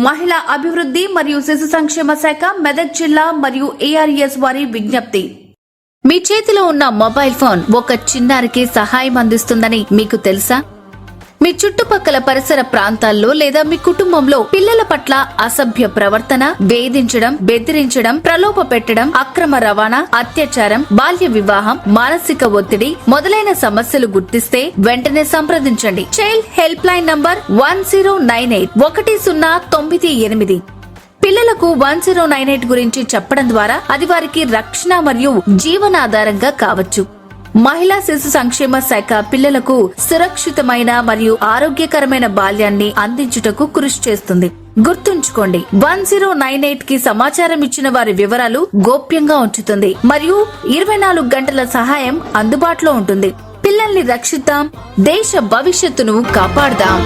మహిళా అభివృద్ధి మరియు శిశు సంక్షేమ శాఖ మెదక్ జిల్లా మరియు ఏఆర్ఎస్ వారి విజ్ఞప్తి. మీ చేతిలో ఉన్న మొబైల్ ఫోన్ ఒక చిన్నారికి సహాయం అందిస్తుందని మీకు తెలుసా? మీ చుట్టుపక్కల పరిసర ప్రాంతాల్లో లేదా మీ కుటుంబంలో పిల్లల పట్ల అసభ్య ప్రవర్తన, వేధించడం, బెదిరించడం, ప్రలోభ పెట్టడం, అక్రమ రవాణా, అత్యాచారం, బాల్య వివాహం, మానసిక ఒత్తిడి మొదలైన సమస్యలు గుర్తిస్తే వెంటనే సంప్రదించండి. Child help line number 1098. పిల్లలకు 1098 గురించి చెప్పడం ద్వారా అది వారికి రక్షణ మరియు జీవనాధారంగా కావచ్చు. మహిళా శిశు సంక్షేమ శాఖ పిల్లలకు సురక్షితమైన మరియు ఆరోగ్యకరమైన బాల్యాన్ని అందించుటకు కృషి చేస్తుంది. గుర్తుంచుకోండి, 1098 కి సమాచారం ఇచ్చిన వారి వివరాలు గోప్యంగా ఉంచుతుంది మరియు 24 గంటల సహాయం అందుబాటులో ఉంటుంది. పిల్లల్ని రక్షిద్దాం, దేశ భవిష్యత్తును కాపాడదాం.